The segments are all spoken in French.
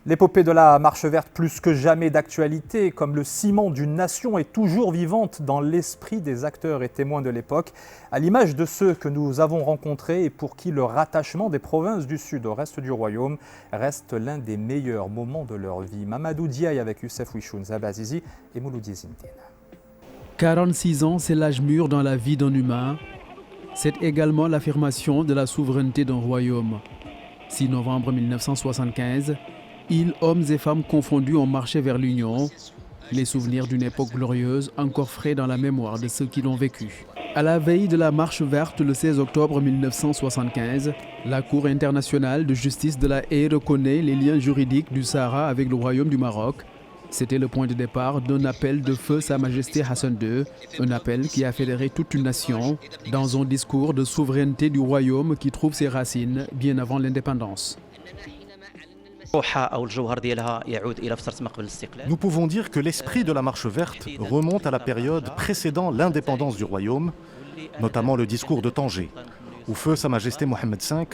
L'épopée de la marche verte, plus que jamais d'actualité, comme le ciment d'une nation, est toujours vivante dans l'esprit des acteurs et témoins de l'époque, à l'image de ceux que nous avons rencontrés et pour qui le rattachement des provinces du Sud au reste du royaume reste l'un des meilleurs moments de leur vie. Mamadou Diaye avec Youssef Wishoun, Zabazizi et Mouloudi Zindine. 46 ans, c'est l'âge mûr dans la vie d'un humain. C'est également l'affirmation de la souveraineté d'un royaume. 6 novembre 1975, îles, hommes et femmes confondus ont marché vers l'Union. Les souvenirs d'une époque glorieuse, encore frais dans la mémoire de ceux qui l'ont vécu. À la veille de la marche verte le 16 octobre 1975, la Cour internationale de justice de la Haye reconnaît les liens juridiques du Sahara avec le Royaume du Maroc. C'était le point de départ d'un appel de feu Sa Majesté Hassan II, un appel qui a fédéré toute une nation dans un discours de souveraineté du royaume qui trouve ses racines bien avant l'indépendance. Nous pouvons dire que l'esprit de la marche verte remonte à la période précédant l'indépendance du royaume, notamment le discours de Tanger, où feu Sa Majesté Mohammed V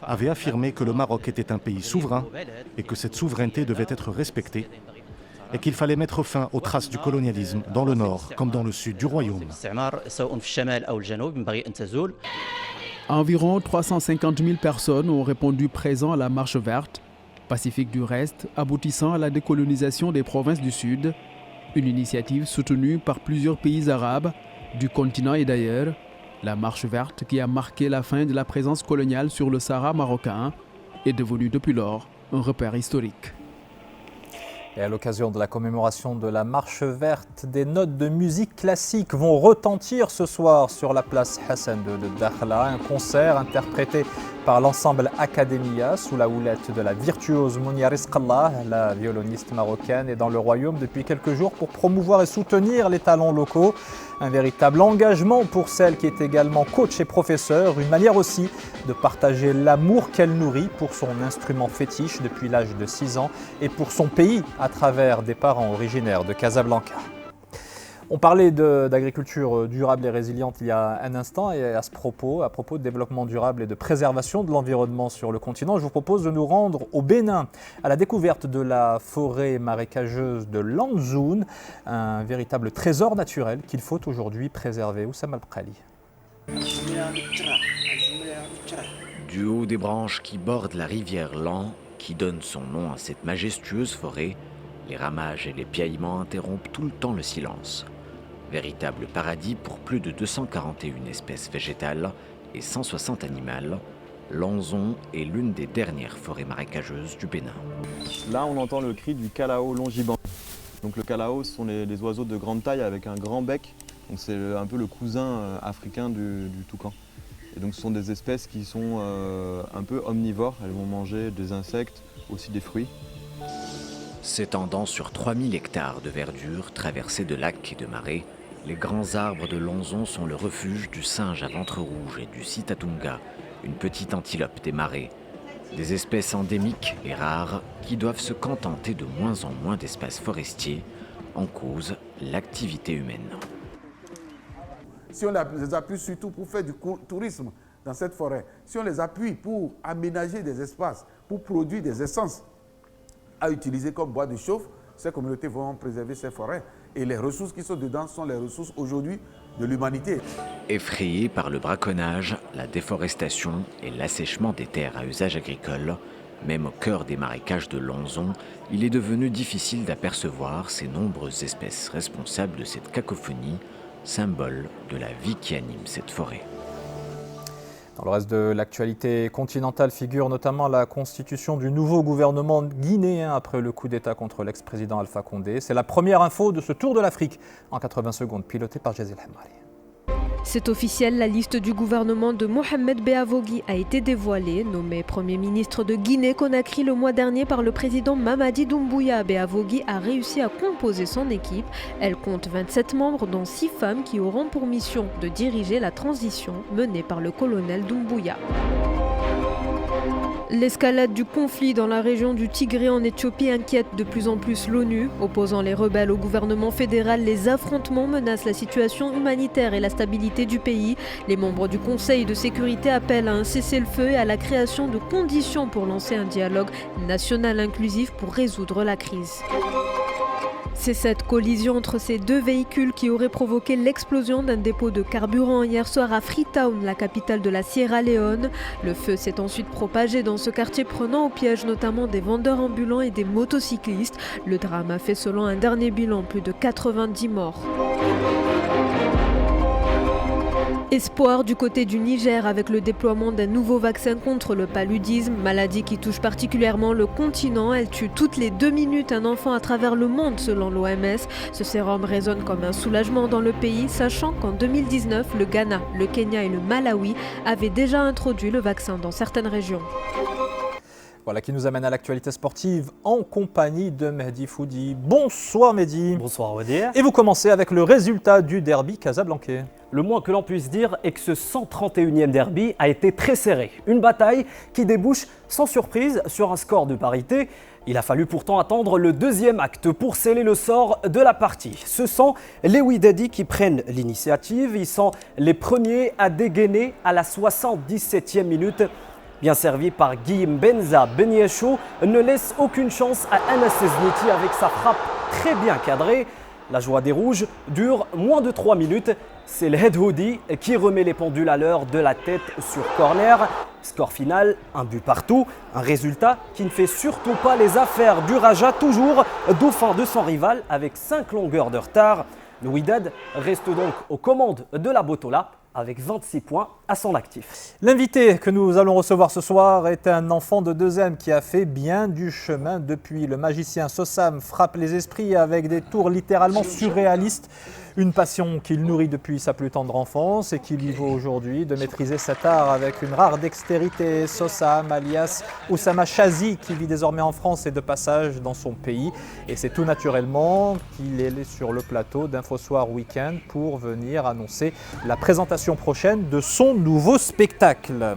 avait affirmé que le Maroc était un pays souverain et que cette souveraineté devait être respectée, et qu'il fallait mettre fin aux traces du colonialisme dans le nord comme dans le sud du royaume. Environ 350 000 personnes ont répondu présent à la marche verte, pacifique du reste, aboutissant à la décolonisation des provinces du Sud, une initiative soutenue par plusieurs pays arabes, du continent et d'ailleurs, la marche verte qui a marqué la fin de la présence coloniale sur le Sahara marocain est devenue depuis lors un repère historique. Et à l'occasion de la commémoration de la marche verte, des notes de musique classique vont retentir ce soir sur la place Hassan II de Dakhla. Un concert interprété par l'ensemble Academia sous la houlette de la virtuose Mounia Rizqallah, la violoniste marocaine, est dans le royaume depuis quelques jours pour promouvoir et soutenir les talents locaux. Un véritable engagement pour celle qui est également coach et professeure, une manière aussi de partager l'amour qu'elle nourrit pour son instrument fétiche depuis l'âge de 6 ans et pour son pays à travers des parents originaires de Casablanca. On parlait d'agriculture durable et résiliente il y a un instant et à propos de développement durable et de préservation de l'environnement sur le continent, je vous propose de nous rendre au Bénin à la découverte de la forêt marécageuse de Lanzoun, un véritable trésor naturel qu'il faut aujourd'hui préserver. Oussama Al-Bkhali. Du haut des branches qui bordent la rivière Lan, qui donne son nom à cette majestueuse forêt, les ramages et les piaillements interrompent tout le temps le silence. Véritable paradis pour plus de 241 espèces végétales et 160 animales, Lanzon est l'une des dernières forêts marécageuses du Bénin. Là, on entend le cri du calao longiban. Donc le calao, ce sont les oiseaux de grande taille avec un grand bec. Donc c'est un peu le cousin africain du toucan. Et donc ce sont des espèces qui sont un peu omnivores. Elles vont manger des insectes, aussi des fruits. S'étendant sur 3000 hectares de verdure traversés de lacs et de marais, les grands arbres de Lanzon sont le refuge du singe à ventre rouge et du citatunga, une petite antilope des marais. Des espèces endémiques et rares qui doivent se contenter de moins en moins d'espaces forestiers, en cause l'activité humaine. Si on les appuie surtout pour faire du tourisme dans cette forêt, si on les appuie pour aménager des espaces, pour produire des essences à utiliser comme bois de chauffe, ces communautés vont préserver ces forêts. Et les ressources qui sont dedans sont les ressources aujourd'hui de l'humanité. Effrayés par le braconnage, la déforestation et l'assèchement des terres à usage agricole, même au cœur des marécages de Lanzon, il est devenu difficile d'apercevoir ces nombreuses espèces responsables de cette cacophonie, symbole de la vie qui anime cette forêt. Dans le reste de l'actualité continentale figure notamment la constitution du nouveau gouvernement guinéen après le coup d'État contre l'ex-président Alpha Condé. C'est la première info de ce tour de l'Afrique en 80 secondes, piloté par Jazil Hamari. C'est officiel, la liste du gouvernement de Mohamed Beavogui a été dévoilée. Nommé Premier ministre de Guinée-Conakry le mois dernier par le président Mamadi Doumbouya, Beavogui a réussi à composer son équipe. Elle compte 27 membres, dont 6 femmes qui auront pour mission de diriger la transition menée par le colonel Doumbouya. L'escalade du conflit dans la région du Tigré en Éthiopie inquiète de plus en plus l'ONU. Opposant les rebelles au gouvernement fédéral, les affrontements menacent la situation humanitaire et la stabilité du pays. Les membres du Conseil de sécurité appellent à un cessez-le-feu et à la création de conditions pour lancer un dialogue national inclusif pour résoudre la crise. C'est cette collision entre ces deux véhicules qui aurait provoqué l'explosion d'un dépôt de carburant hier soir à Freetown, la capitale de la Sierra Leone. Le feu s'est ensuite propagé dans ce quartier, prenant au piège notamment des vendeurs ambulants et des motocyclistes. Le drame a fait, selon un dernier bilan, plus de 90 morts. Espoir du côté du Niger avec le déploiement d'un nouveau vaccin contre le paludisme, maladie qui touche particulièrement le continent. Elle tue toutes les 2 minutes un enfant à travers le monde selon l'OMS. Ce sérum résonne comme un soulagement dans le pays, sachant qu'en 2019, le Ghana, le Kenya et le Malawi avaient déjà introduit le vaccin dans certaines régions. Voilà qui nous amène à l'actualité sportive en compagnie de Mehdi Foudi. Bonsoir Mehdi. Bonsoir Wadir. Et vous commencez avec le résultat du derby casablancais. Le moins que l'on puisse dire est que ce 131e derby a été très serré. Une bataille qui débouche sans surprise sur un score de parité. Il a fallu pourtant attendre le deuxième acte pour sceller le sort de la partie. Ce sont les Wydadi qui prennent l'initiative. Ils sont les premiers à dégainer à la 77e minute. Bien servi par Guillaume Benza, Beniacho ne laisse aucune chance à Anas Ezniti avec sa frappe très bien cadrée. La joie des Rouges dure moins de 3 minutes. C'est le Hedhoudi qui remet les pendules à l'heure de la tête sur corner. Score final, un but partout. Un résultat qui ne fait surtout pas les affaires du Raja, toujours dauphin de son rival avec 5 longueurs de retard. Le Wydad reste donc aux commandes de la Botola avec 26 points à son actif. L'invité que nous allons recevoir ce soir est un enfant de 2e qui a fait bien du chemin depuis. Le magicien Sossam frappe les esprits avec des tours littéralement surréalistes. Une passion qu'il nourrit depuis sa plus tendre enfance et qui lui vaut aujourd'hui de maîtriser cet art avec une rare dextérité. Sossam, alias Oussama Chazi, qui vit désormais en France et de passage dans son pays. Et c'est tout naturellement qu'il est sur le plateau d'Infosoir Week-end pour venir annoncer la présentation prochaine de son nouveau spectacle.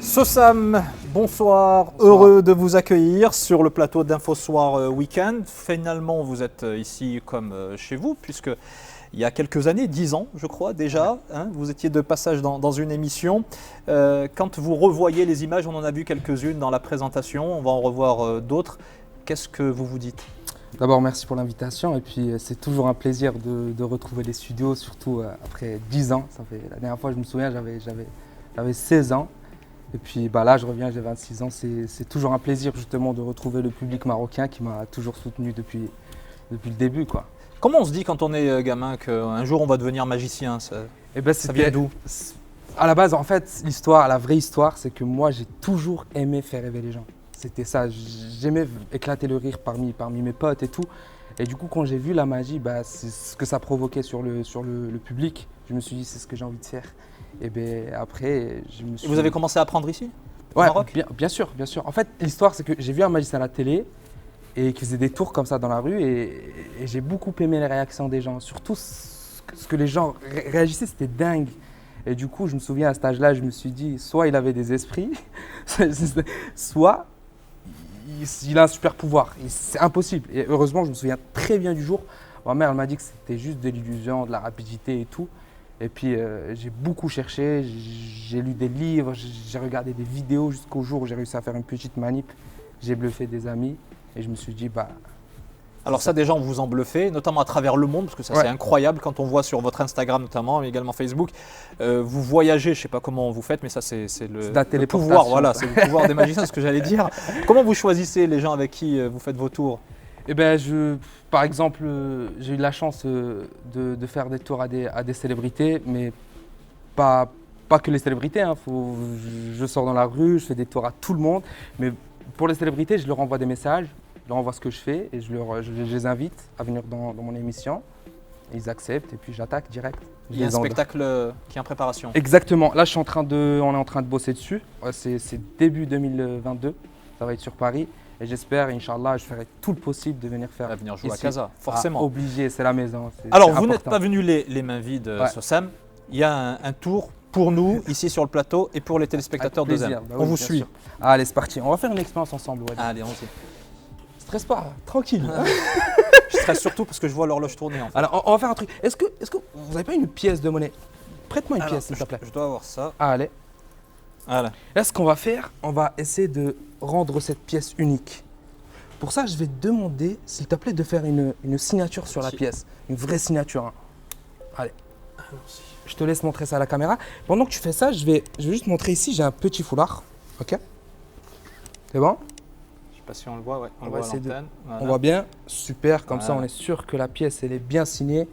Sossam, bonsoir, heureux de vous accueillir sur le plateau d'Infosoir Week-end. Finalement, vous êtes ici comme chez vous, puisque il y a quelques années, 10 ans je crois déjà, hein, vous étiez de passage dans une émission. Quand vous revoyez les images, on en a vu quelques-unes dans la présentation, on va en revoir d'autres. Qu'est-ce que vous vous dites ? D'abord, merci pour l'invitation et puis c'est toujours un plaisir de retrouver les studios, surtout après 10 ans. Ça fait, la dernière fois, je me souviens, j'avais 16 ans. Et puis là, je reviens, j'ai 26 ans. C'est toujours un plaisir justement de retrouver le public marocain qui m'a toujours soutenu depuis le début, quoi. Comment on se dit quand on est gamin qu'un jour on va devenir magicien ? Ça vient d'où ? À la base, en fait, la vraie histoire, c'est que moi, j'ai toujours aimé faire rêver les gens. C'était ça, j'aimais éclater le rire parmi mes potes et tout. Et du coup, quand j'ai vu la magie, c'est ce que ça provoquait sur le public. Je me suis dit, c'est ce que j'ai envie de faire. Et bien après, je me suis... Et vous avez commencé à apprendre ici, au ouais, Maroc ? bien sûr. En fait, l'histoire, c'est que j'ai vu un magicien à la télé et qui faisait des tours comme ça dans la rue et j'ai beaucoup aimé les réactions des gens. Surtout, ce que les gens réagissaient, c'était dingue. Et du coup, je me souviens à cet âge-là, je me suis dit, soit il avait des esprits, soit il a un super pouvoir. C'est impossible. Et heureusement, je me souviens très bien du jour. Ma mère, elle m'a dit que c'était juste de l'illusion, de la rapidité et tout. Et puis, j'ai beaucoup cherché, j'ai lu des livres, j'ai regardé des vidéos jusqu'au jour où j'ai réussi à faire une petite manip. J'ai bluffé des amis et je me suis dit, Alors ça, des gens vous en bluffez, notamment à travers le monde, parce que ça c'est incroyable quand on voit sur votre Instagram notamment, mais également Facebook, vous voyagez, je ne sais pas comment vous faites, mais ça c'est le pouvoir, voilà, c'est le pouvoir des magiciens, c'est ce que j'allais dire. Comment vous choisissez les gens avec qui vous faites vos tours ? Eh ben, par exemple, j'ai eu la chance de faire des tours à des célébrités, mais pas que les célébrités. Hein. Je sors dans la rue, je fais des tours à tout le monde. Mais pour les célébrités, je leur envoie des messages, je leur envoie ce que je fais et je les invite à venir dans mon émission. Ils acceptent et puis j'attaque direct. Il y a un spectacle qui est en préparation. Exactement. Là, on est en train de bosser dessus. C'est début 2022. Ça va être sur Paris. Et j'espère, Inch'Allah, je ferai tout le possible de venir faire. Venir jouer à Casa, forcément. Obligé, c'est la maison. Alors, vous n'êtes pas venu les mains vides, Sossam. Il y a un tour pour nous, ici sur le plateau, et pour les téléspectateurs de plaisir. Zen. Bah On oui, vous bien suit. sûr. Allez, c'est parti. On va faire une expérience ensemble. Wadi. Allez, on-y. Stresse pas, tranquille. Je stresse surtout parce que je vois l'horloge tourner en fait. Alors, on va faire un truc. Est-ce que vous n'avez pas une pièce de monnaie? Prête-moi une pièce, s'il te plaît. Je dois avoir ça. Allez. Voilà. Là, ce qu'on va faire, on va essayer de rendre cette pièce unique. Pour ça, je vais te demander, s'il te plaît, de faire une signature sur la pièce. Une vraie signature. Hein. Allez. Je te laisse montrer ça à la caméra. Pendant que tu fais ça, je vais juste montrer ici, j'ai un petit foulard. Ok? C'est bon? Je sais pas si on le voit, ouais. On le va voit à essayer de- l'antenne. Voilà. On voit bien. Super. Comme ça, Voilà. on est sûr que la pièce, elle est bien signée.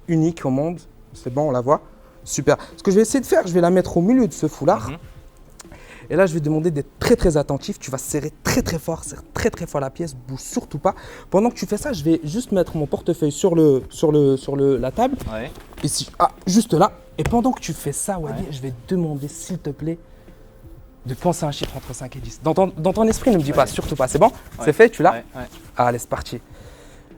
Unique au monde. C'est bon, on la voit. Super. Ce que je vais essayer de faire, je vais la mettre au milieu de ce foulard. Mhm. Et là, je vais te demander d'être très très attentif. Tu vas serrer très fort, serre très fort la pièce, bouge surtout pas. Pendant que tu fais ça, je vais juste mettre mon portefeuille sur la table, Ouais. ici, juste là. Et pendant que tu fais ça, Wadi, je vais te demander, s'il te plaît, de penser un chiffre entre 5 et 10. Dans ton esprit, ne me dis pas, surtout pas. C'est bon? Ouais. C'est fait, tu l'as? Ouais, ouais. Allez, c'est parti.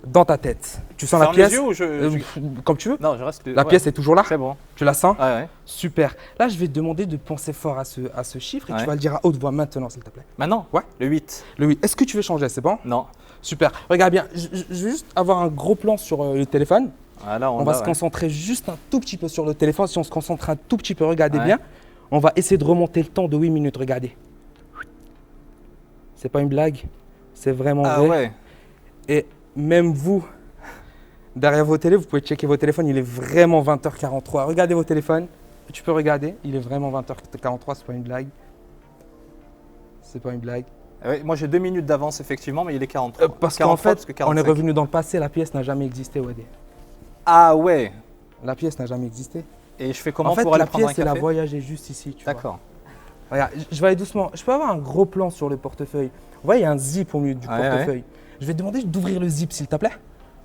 Dans ta tête, tu sens Ferme la pièce les yeux ou je... comme tu veux. Non, je reste... La pièce est toujours là. C'est bon. Tu la sens? Ouais, ouais. Super. Là, je vais te demander de penser fort à ce chiffre et Ouais. tu vas le dire à haute voix maintenant, s'il te plaît. Maintenant? Ouais. Le 8. Le 8. Est-ce que tu veux changer? C'est bon? Non. Super. Regarde bien, je vais juste avoir un gros plan sur le téléphone. Voilà, On va se concentrer juste un tout petit peu sur le téléphone. Si on se concentre un tout petit peu, regardez Ouais. bien. On va essayer de remonter le temps de 8 minutes. Regardez. C'est pas une blague. C'est vraiment Ah vrai. ouais. Et même vous, derrière vos télés, vous pouvez checker vos téléphones. Il est vraiment 20h43. Regardez vos téléphones. Tu peux regarder. Il est vraiment 20h43. C'est pas une blague. C'est pas une blague. Ouais, moi j'ai 2 minutes d'avance effectivement, mais il est 43. Parce qu'en 43, fait, parce que on est 45. revenu dans le passé. La pièce n'a jamais existé, Wadi. Ah ouais. La pièce n'a jamais existé. Et je fais comment En fait, pour aller la prendre un pièce, elle a café? voyagé juste ici. Tu vois. D'accord. Regarde, je vais aller doucement. Je peux avoir un gros plan sur le portefeuille. Vous voyez, il y a un zip au milieu du Ouais, portefeuille. Je vais te demander d'ouvrir le zip, s'il te plaît.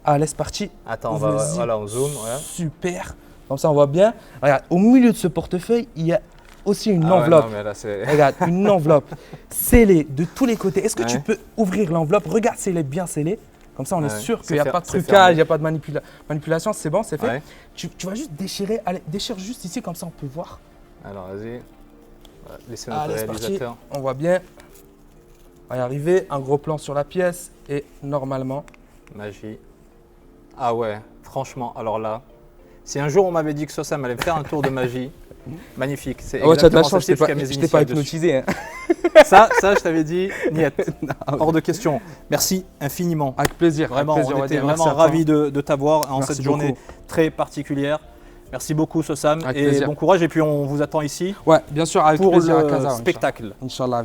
Allez, c'est parti. Attends, on Ouvre le va, zip. voilà, on zoom. Voilà. Super. Comme ça, on voit bien. Regarde, au milieu de ce portefeuille, il y a aussi une Ah ouais, enveloppe. non, mais là, c'est... Regarde, une enveloppe scellée de tous les côtés. Est-ce que tu Ouais. peux ouvrir l'enveloppe? Regarde si elle est bien scellée. Comme ça, on est Ouais, sûr c'est qu'il n'y a fer- pas de c'est trucage, fermé. il n'y a pas de manipulation. C'est bon, c'est fait. Ouais. Tu vas juste déchirer. Allez, déchire juste ici, comme ça, on peut voir. Alors vas-y. Voilà, laissez notre Allez, c'est parti. réalisateur. On voit bien. On va y arriver. Un gros plan sur la pièce. Et normalement, Magie. Ah ouais, franchement, alors là, si un jour on m'avait dit que Sossam allait me faire un tour de magie, magnifique. C'est ah ouais, tu as de la exactement chance, je celle-ci, t'ai parce qu'il y a mes je t'ai pas initiales dessus. hypnotisé. Hein. Ça, je t'avais dit, niet. Hors de question. Merci infiniment. Avec plaisir. Vraiment, avec plaisir, on Wadi. était Merci vraiment à toi. ravis de t'avoir en Merci cette journée beaucoup. très particulière. Merci beaucoup Sossam Avec et plaisir. bon courage et puis on vous attend ici Ouais, bien sûr, avec pour plaisir à le Casa. spectacle. Inch'Allah.